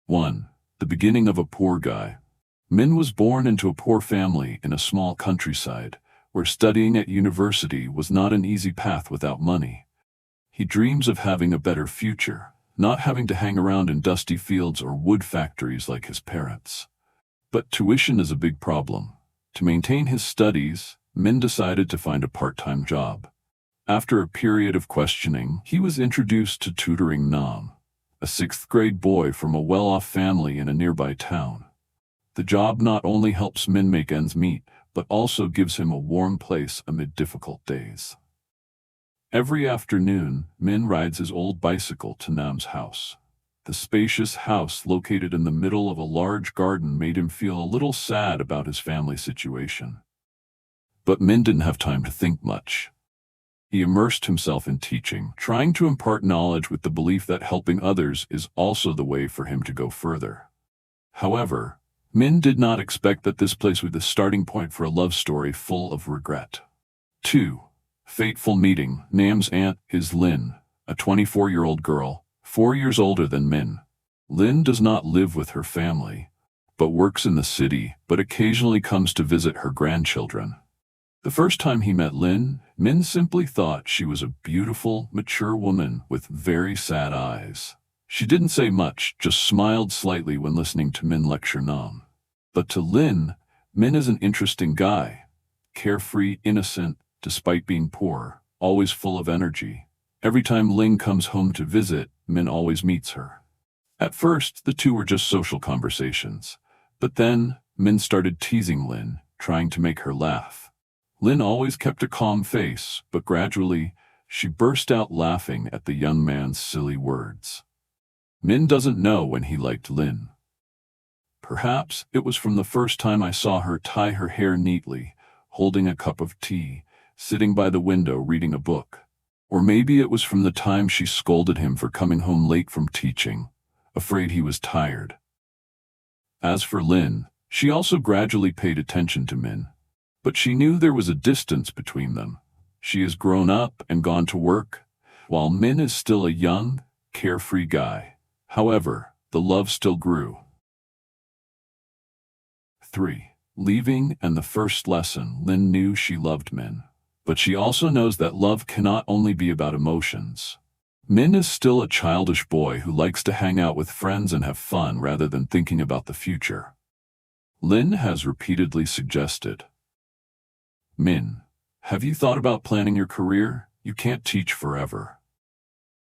1. The beginning of a poor guy. Minh was born into a poor family in a small countryside, where studying at university was not an easy path without money. He dreams of having a better future, not having to hang around in dusty fields or wood factories like his parents. But tuition is a big problem. To maintain his studies, Minh decided to find a part-time job. After a period of questioning, he was introduced to tutoring Nam, a sixth-grade boy from a well-off family in a nearby town. The job not only helps Minh make ends meet, but also gives him a warm place amid difficult days. Every afternoon, Minh rides his old bicycle to Nam's house. The spacious house located in the middle of a large garden made him feel a little sad about his family situation. But Minh didn't have time to think much. He immersed himself in teaching, trying to impart knowledge with the belief that helping others is also the way for him to go further. However, Minh did not expect that this place would be the starting point for a love story full of regret. 2. Fateful meeting. Nam's aunt is Linh, a 24-year-old girl, 4 years older than Minh. Linh does not live with her family, but works in the city, but occasionally comes to visit her grandchildren. The first time he met Linh, Minh simply thought she was a beautiful, mature woman with very sad eyes. She didn't say much, just smiled slightly when listening to Minh lecture Nam. But to Linh, Minh is an interesting guy. Carefree, innocent, despite being poor, always full of energy. Every time Linh comes home to visit, Minh always meets her. At first, the two were just social conversations. But then, Minh started teasing Linh, trying to make her laugh. Linh always kept a calm face, but gradually, she burst out laughing at the young man's silly words. Minh doesn't know when he liked Linh. Perhaps it was from the first time I saw her tie her hair neatly, holding a cup of tea, sitting by the window reading a book. Or maybe it was from the time she scolded him for coming home late from teaching, afraid he was tired. As for Linh, she also gradually paid attention to Minh. But she knew there was a distance between them. She has grown up and gone to work, while Minh is still a young, carefree guy. However, the love still grew. 3. Leaving and the first lesson. Linh knew she loved Minh. But she also knows that love cannot only be about emotions. Minh is still a childish boy who likes to hang out with friends and have fun rather than thinking about the future. Linh has repeatedly suggested, "Minh, have you thought about planning your career? You can't teach forever."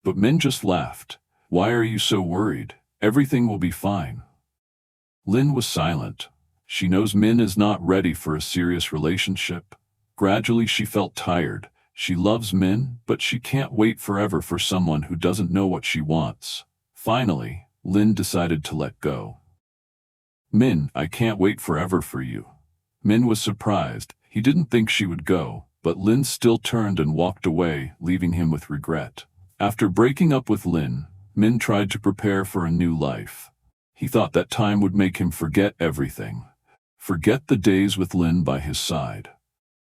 But Minh just laughed. "Why are you so worried? Everything will be fine." Linh was silent. She knows Minh is not ready for a serious relationship. Gradually she felt tired. She loves Minh, but she can't wait forever for someone who doesn't know what she wants. Finally, Linh decided to let go. "Minh, I can't wait forever for you." Minh was surprised. He didn't think she would go, but Linh still turned and walked away, leaving him with regret. After breaking up with Linh, Minh tried to prepare for a new life. He thought that time would make him forget everything. Forget the days with Linh by his side.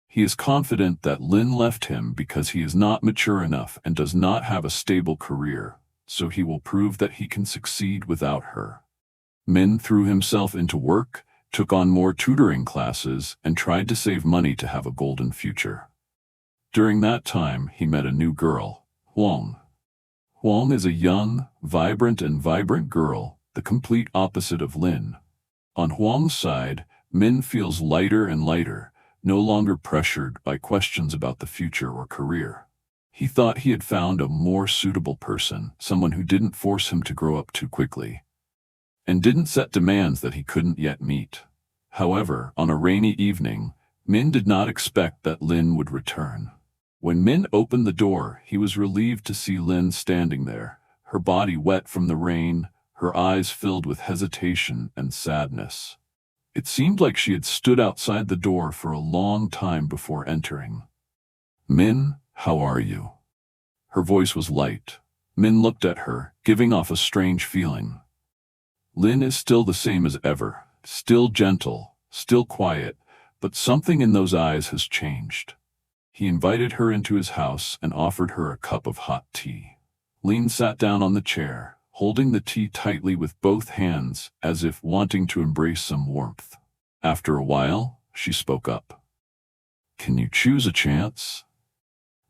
He is confident that Linh left him because he is not mature enough and does not have a stable career, so he will prove that he can succeed without her. Minh threw himself into work, took on more tutoring classes, and tried to save money to have a golden future. During that time, he met a new girl, Huong. Huong is a young, vibrant girl, the complete opposite of Linh. On Huong's side, Minh feels lighter and lighter, no longer pressured by questions about the future or career. He thought he had found a more suitable person, someone who didn't force him to grow up too quickly, and didn't set demands that he couldn't yet meet. However, on a rainy evening, Minh did not expect that Linh would return. When Minh opened the door, he was relieved to see Linh standing there, her body wet from the rain, her eyes filled with hesitation and sadness. It seemed like she had stood outside the door for a long time before entering. "Minh, how are you?" Her voice was light. Minh looked at her, giving off a strange feeling. Linh is still the same as ever, still gentle, still quiet, but something in those eyes has changed. He invited her into his house and offered her a cup of hot tea. Linh sat down on the chair, holding the tea tightly with both hands as if wanting to embrace some warmth. After a while, she spoke up. "Can you choose a chance?"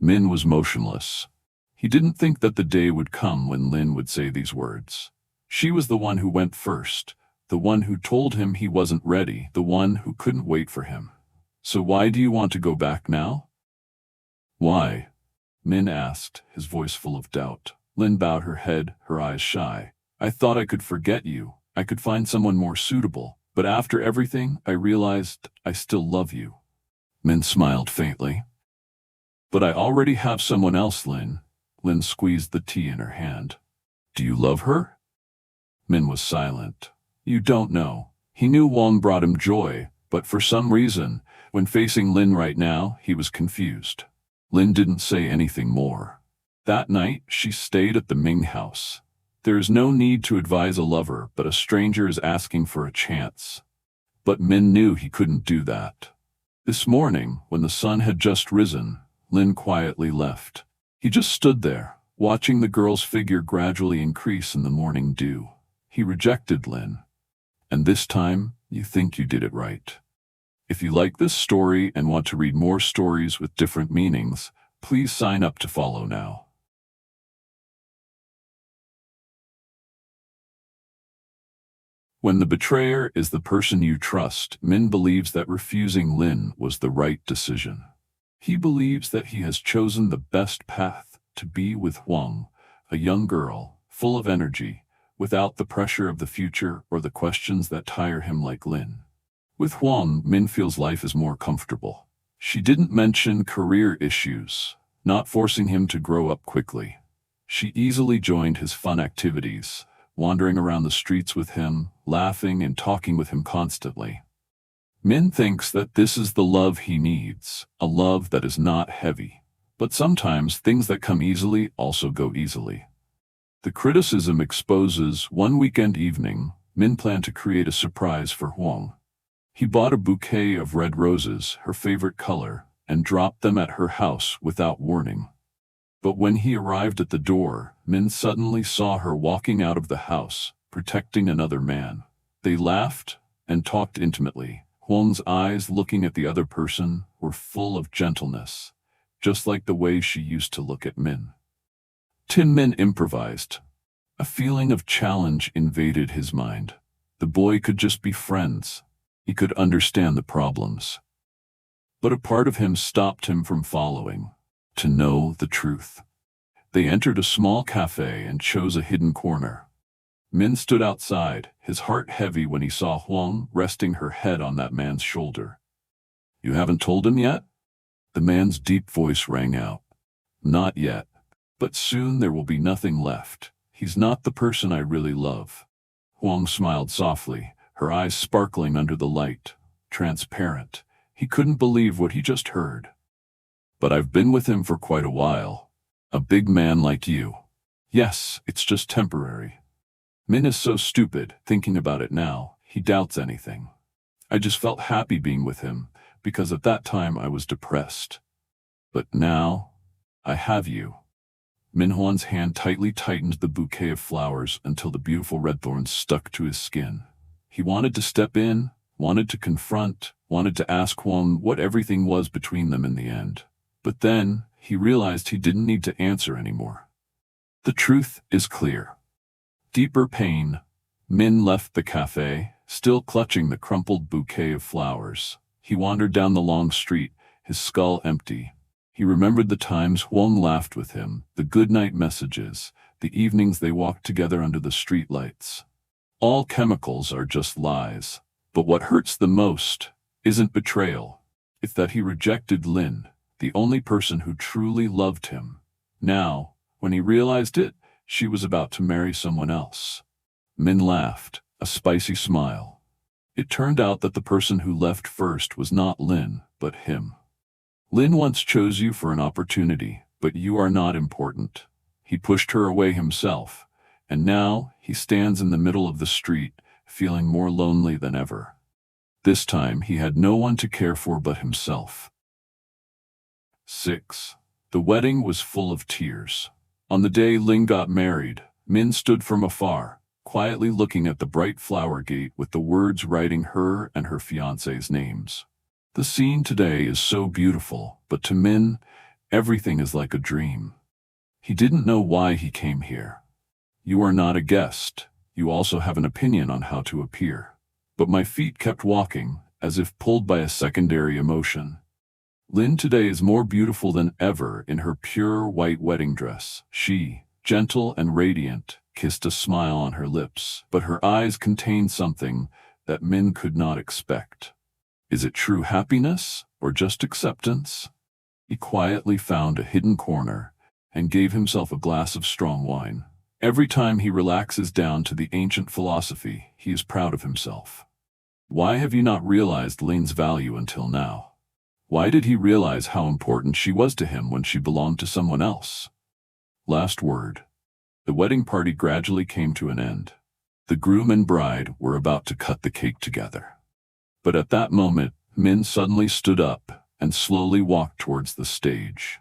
Min was motionless. He didn't think that the day would come when Lin would say these words. She was the one who went first, the one who told him he wasn't ready, the one who couldn't wait for him. "So why do you want to go back now?" "Why?" Min asked, his voice full of doubt. Lin bowed her head, her eyes shy. "I thought I could forget you. I could find someone more suitable. But after everything, I realized I still love you." Min smiled faintly. "But I already have someone else, Lin." Lin squeezed the tea in her hand. "Do you love her?" Min was silent. "You don't know." He knew Huong brought him joy, but for some reason, when facing Lin right now, he was confused. Lin didn't say anything more. That night, she stayed at the Ming house. There is no need to advise a lover, but a stranger is asking for a chance. But Min knew he couldn't do that. This morning, when the sun had just risen, Lin quietly left. He just stood there, watching the girl's figure gradually increase in the morning dew. He rejected Lin. And this time, you think you did it right. If you like this story and want to read more stories with different meanings, please sign up to follow now. When the betrayer is the person you trust, Min believes that refusing Lin was the right decision. He believes that he has chosen the best path to be with Huong, a young girl, full of energy, without the pressure of the future or the questions that tire him like Lin. With Huong, Min feels life is more comfortable. She didn't mention career issues, not forcing him to grow up quickly. She easily joined his fun activities, wandering around the streets with him, laughing and talking with him constantly. Min thinks that this is the love he needs, a love that is not heavy. But sometimes things that come easily also go easily. The criticism exposes one weekend evening, Min planned to create a surprise for Huong. He bought a bouquet of red roses, her favorite color, and dropped them at her house without warning. But when he arrived at the door, Min suddenly saw her walking out of the house, protecting another man. They laughed and talked intimately. Huong's eyes, looking at the other person, were full of gentleness, just like the way she used to look at Min. Min improvised. A feeling of challenge invaded his mind. The boy could just be friends. He could understand the problems. But a part of him stopped him from following, to know the truth. They entered a small cafe and chose a hidden corner. Min stood outside, his heart heavy when he saw Huong resting her head on that man's shoulder. "You haven't told him yet?" The man's deep voice rang out. "Not yet. But soon there will be nothing left. He's not the person I really love." Huong smiled softly, her eyes sparkling under the light, transparent. He couldn't believe what he just heard. "But I've been with him for quite a while. A big man like you." "Yes, it's just temporary." Min is so stupid, thinking about it now, he doubts anything. "I just felt happy being with him, because at that time I was depressed. But now, I have you." Min Huan's hand tightly tightened the bouquet of flowers until the beautiful red thorns stuck to his skin. He wanted to step in, wanted to confront, wanted to ask Huong what everything was between them in the end. But then, he realized he didn't need to answer anymore. The truth is clear. Deeper pain. Min left the cafe, still clutching the crumpled bouquet of flowers. He wandered down the long street, his skull empty. He remembered the times Huong laughed with him, the good-night messages, the evenings they walked together under the streetlights. All chemicals are just lies. But what hurts the most isn't betrayal. It's that he rejected Lin, the only person who truly loved him. Now, when he realized it, she was about to marry someone else. Min laughed, a spicy smile. It turned out that the person who left first was not Lin, but him. Lin once chose you for an opportunity, but you are not important. He pushed her away himself, and now he stands in the middle of the street, feeling more lonely than ever. This time he had no one to care for but himself. 6. The wedding was full of tears. On the day Ling got married, Min stood from afar, quietly looking at the bright flower gate with the words writing her and her fiancé's names. The scene today is so beautiful, but to Min, everything is like a dream. He didn't know why he came here. You are not a guest. You also have an opinion on how to appear. But my feet kept walking, as if pulled by a secondary emotion. Lin today is more beautiful than ever in her pure white wedding dress. She, gentle and radiant, kissed a smile on her lips, but her eyes contained something that Min could not expect. Is it true happiness, or just acceptance? He quietly found a hidden corner and gave himself a glass of strong wine. Every time he relaxes down to the ancient philosophy, he is proud of himself. Why have you not realized Lin's value until now? Why did he realize how important she was to him when she belonged to someone else? Last word. The wedding party gradually came to an end. The groom and bride were about to cut the cake together. But at that moment, Min suddenly stood up and slowly walked towards the stage.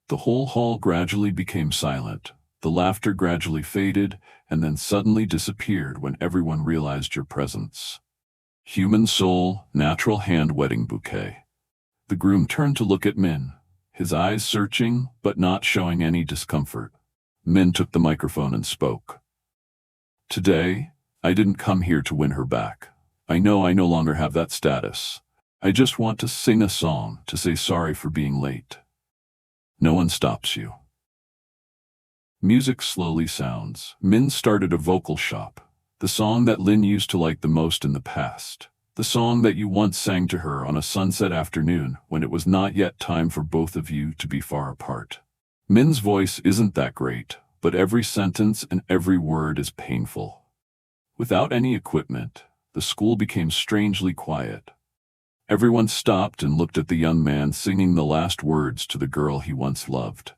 The whole hall gradually became silent. The laughter gradually faded and then suddenly disappeared when everyone realized your presence. Human soul, natural hand wedding bouquet. The groom turned to look at Min, his eyes searching but not showing any discomfort. Min took the microphone and spoke. Today, I didn't come here to win her back. I know I no longer have that status. I just want to sing a song to say sorry for being late. No one stops you. Music slowly sounds. Min started a vocal shop. The song that Lin used to like the most in the past. The song that you once sang to her on a sunset afternoon when it was not yet time for both of you to be far apart. Min's voice isn't that great, but every sentence and every word is painful. Without any equipment, the school became strangely quiet. Everyone stopped and looked at the young man singing the last words to the girl he once loved.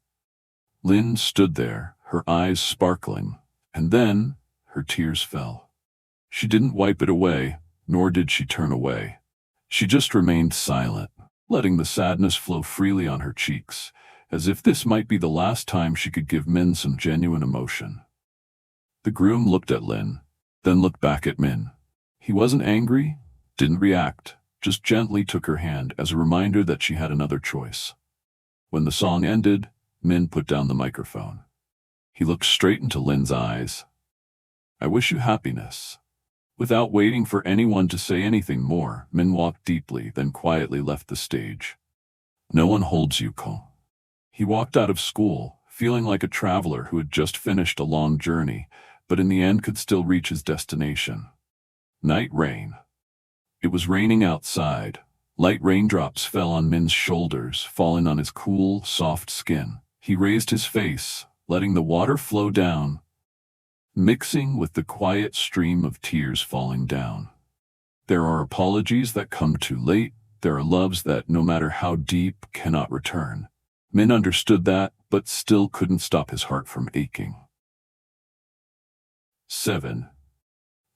Lin stood there, her eyes sparkling, and then her tears fell. She didn't wipe it away, nor did she turn away. She just remained silent, letting the sadness flow freely on her cheeks, as if this might be the last time she could give Min some genuine emotion. The groom looked at Lin, then looked back at Min. He wasn't angry, didn't react, just gently took her hand as a reminder that she had another choice. When the song ended, Min put down the microphone. He looked straight into Lin's eyes. I wish you happiness. Without waiting for anyone to say anything more, Min walked deeply, then quietly left the stage. No one holds you, Ko. He walked out of school, feeling like a traveler who had just finished a long journey, but in the end could still reach his destination. Night rain. It was raining outside. Light raindrops fell on Min's shoulders, falling on his cool, soft skin. He raised his face, letting the water flow down, mixing with the quiet stream of tears falling down. There are apologies that come too late. There are loves that, no matter how deep, cannot return. Min understood that, but still couldn't stop his heart from aching. 7.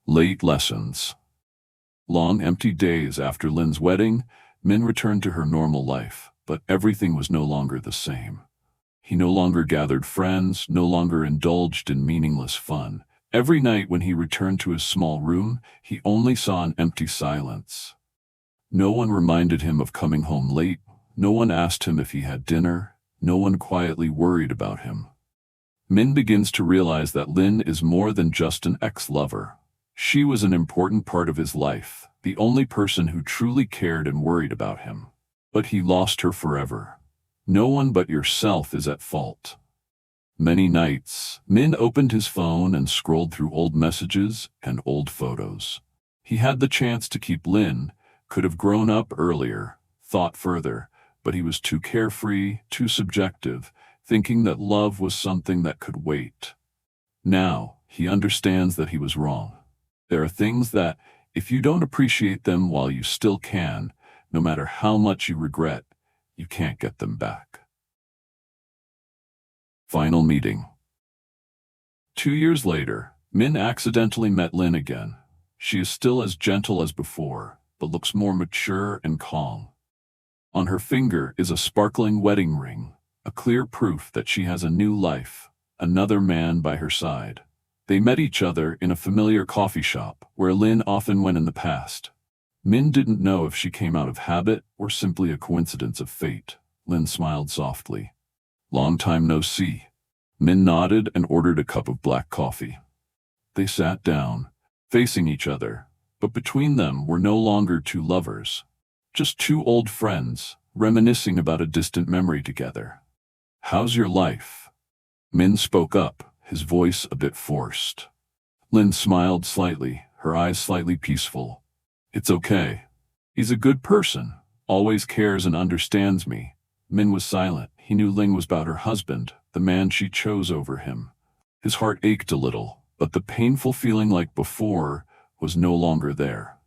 Late lessons. Long, empty days after Lin's wedding, Min returned to her normal life, but everything was no longer the same. He no longer gathered friends, no longer indulged in meaningless fun. Every night when he returned to his small room, he only saw an empty silence. No one reminded him of coming home late, no one asked him if he had dinner, no one quietly worried about him. Min begins to realize that Lin is more than just an ex-lover. She was an important part of his life, the only person who truly cared and worried about him. But he lost her forever. No one but yourself is at fault. Many nights, Min opened his phone and scrolled through old messages and old photos. He had the chance to keep Lin, could have grown up earlier, thought further, but he was too carefree, too subjective, thinking that love was something that could wait. Now, he understands that he was wrong. There are things that, if you don't appreciate them while you still can, no matter how much you regret, you can't get them back. Final meeting. 2 years later, Min accidentally met Lin again. She is still as gentle as before, but looks more mature and calm. On her finger is a sparkling wedding ring, a clear proof that she has a new life, another man by her side. They met each other in a familiar coffee shop where Lin often went in the past. Min didn't know if she came out of habit or simply a coincidence of fate. Lin smiled softly. "Long time no see." Min nodded and ordered a cup of black coffee. They sat down, facing each other, but between them were no longer two lovers, just two old friends, reminiscing about a distant memory together. "How's your life?" Min spoke up, his voice a bit forced. Lin smiled slightly, her eyes slightly peaceful. "It's okay. He's a good person, always cares and understands me." Min was silent. He knew Ling was about her husband, the man she chose over him. His heart ached a little, but the painful feeling like before was no longer there.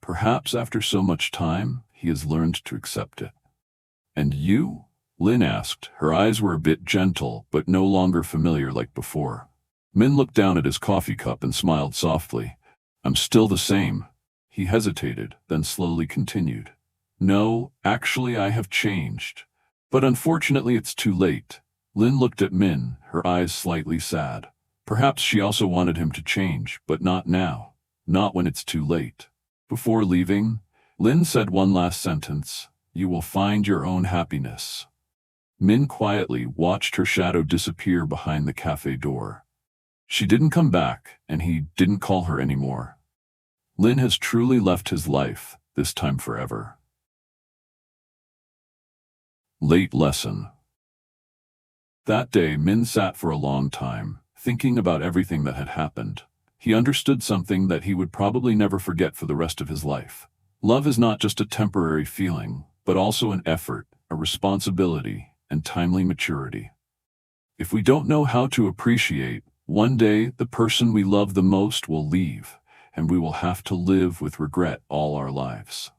Perhaps after so much time, he has learned to accept it. "And you?" Lin asked. Her eyes were a bit gentle, but no longer familiar like before. Min looked down at his coffee cup and smiled softly. "I'm still the same." He hesitated, then slowly continued. "No, actually I have changed. But unfortunately it's too late." Lin looked at Min, her eyes slightly sad. Perhaps she also wanted him to change, but not now. Not when it's too late. Before leaving, Lin said one last sentence. "You will find your own happiness." Min quietly watched her shadow disappear behind the cafe door. She didn't come back, and he didn't call her anymore. Lin has truly left his life, this time forever. Late lesson. That day, Min sat for a long time, thinking about everything that had happened. He understood something that he would probably never forget for the rest of his life. Love is not just a temporary feeling, but also an effort, a responsibility, and timely maturity. If we don't know how to appreciate, one day the person we love the most will leave, and we will have to live with regret all our lives.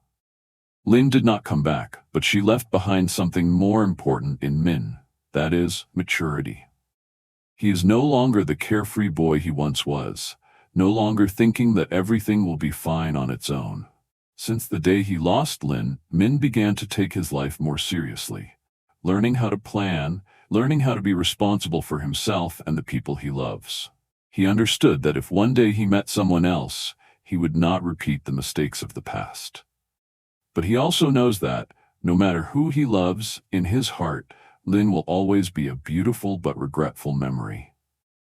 Lin did not come back, but she left behind something more important in Min, that is, maturity. He is no longer the carefree boy he once was, no longer thinking that everything will be fine on its own. Since the day he lost Lin, Min began to take his life more seriously, learning how to plan, learning how to be responsible for himself and the people he loves. He understood that if one day he met someone else, he would not repeat the mistakes of the past. But he also knows that, no matter who he loves, in his heart, Lin will always be a beautiful but regretful memory.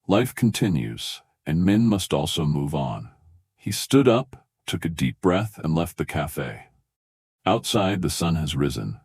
Life continues, and Min must also move on. He stood up, took a deep breath, and left the cafe. Outside, the sun has risen,